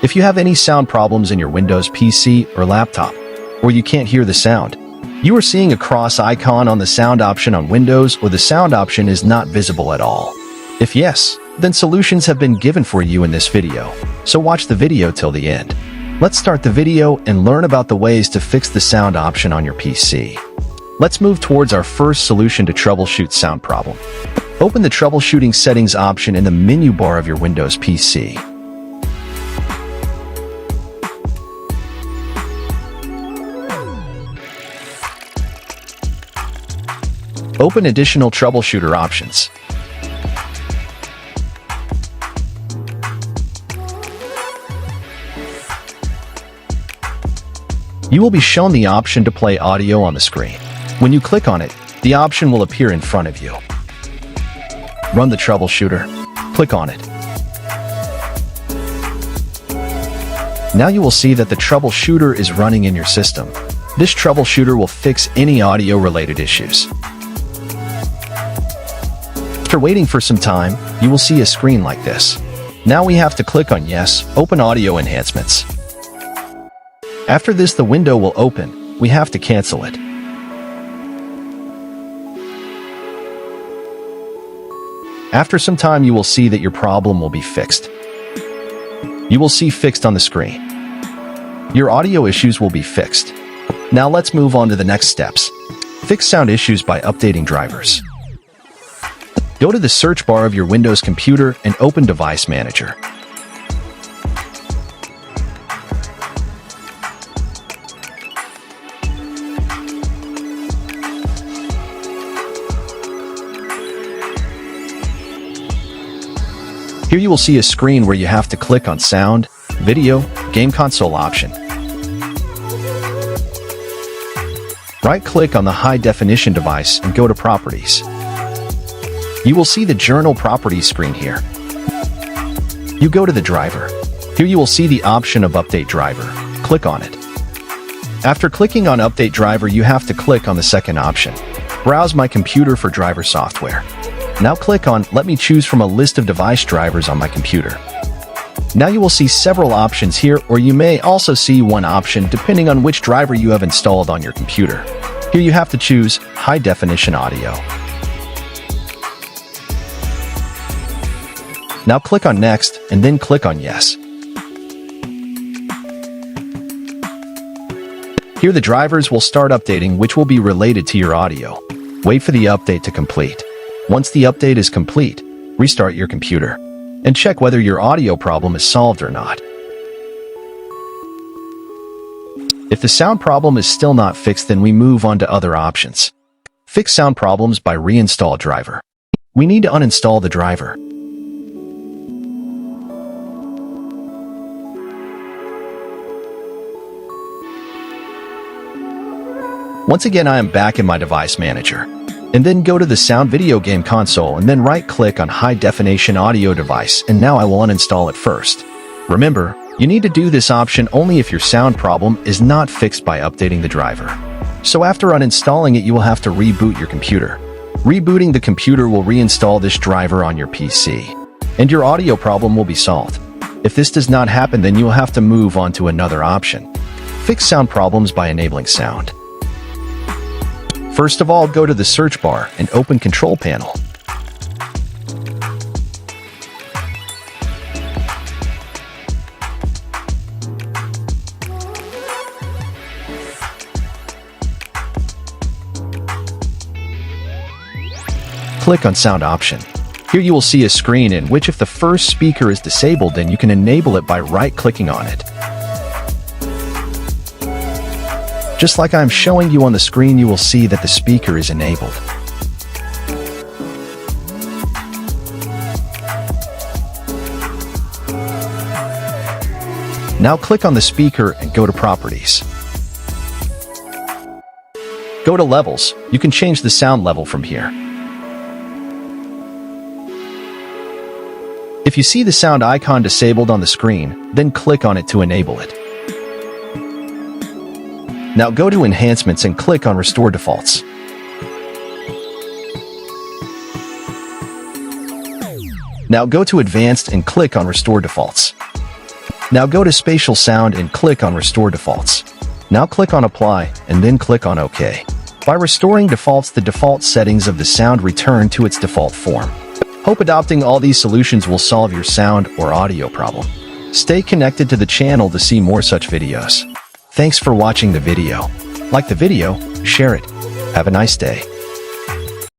If you have any sound problems in your Windows PC or laptop, or you can't hear the sound, you are seeing a cross icon on the sound option on Windows, or the sound option is not visible at all. If yes, then solutions have been given for you in this video, so watch the video till the end. Let's start the video and learn about the ways to fix the sound option on your PC. Let's move towards our first solution to troubleshoot sound problem. Open the troubleshooting settings option in the menu bar of your Windows PC. Open additional troubleshooter options. You will be shown the option to play audio on the screen. When you click on it, the option will appear in front of you. Run the troubleshooter. Click on it. Now you will see that the troubleshooter is running in your system. This troubleshooter will fix any audio-related issues. After waiting for some time, you will see a screen like this. Now we have to click on Yes, Open Audio Enhancements. After this, the window will open. We have to cancel it. After some time, you will see that your problem will be fixed. You will see Fixed on the screen. Your audio issues will be fixed. Now let's move on to the next steps. Fix sound issues by updating drivers. Go to the search bar of your Windows computer and open Device Manager. Here you will see a screen where you have to click on Sound, Video, Game Console option. Right-click on the high-definition device and go to Properties. You will see the Journal Properties screen here. You go to the driver. Here you will see the option of Update Driver. Click on it. After clicking on Update Driver, you have to click on the second option. Browse My Computer for driver software. Now click on Let me choose from a list of device drivers on my computer. Now you will see several options here, or you may also see one option depending on which driver you have installed on your computer. Here you have to choose High Definition Audio. Now click on Next and then click on Yes. Here the drivers will start updating, which will be related to your audio. Wait for the update to complete. Once the update is complete, restart your computer and check whether your audio problem is solved or not. If the sound problem is still not fixed, then we move on to other options. Fix sound problems by Reinstall driver. We need to uninstall the driver. Once again, I am back in my Device Manager. And then go to the Sound Video Game Console and then right-click on High Definition Audio Device, and now I will uninstall it first. Remember, you need to do this option only if your sound problem is not fixed by updating the driver. So after uninstalling it, you will have to reboot your computer. Rebooting the computer will reinstall this driver on your PC, and your audio problem will be solved. If this does not happen, then you will have to move on to another option. Fix sound problems by enabling sound. First of all, go to the search bar and open Control Panel. Click on Sound option. Here you will see a screen in which if the first speaker is disabled, then you can enable it by right-clicking on it. Just like I'm showing you on the screen, you will see that the speaker is enabled. Now click on the speaker and go to Properties. Go to Levels. You can change the sound level from here. If you see the sound icon disabled on the screen, then click on it to enable it. Now go to Enhancements and click on Restore Defaults. Now go to Advanced and click on Restore Defaults. Now go to Spatial Sound and click on Restore Defaults. Now click on Apply and then click on OK. By restoring defaults, the default settings of the sound return to its default form. Hope adopting all these solutions will solve your sound or audio problem. Stay connected to the channel to see more such videos. Thanks for watching the video. Like the video, share it. Have a nice day.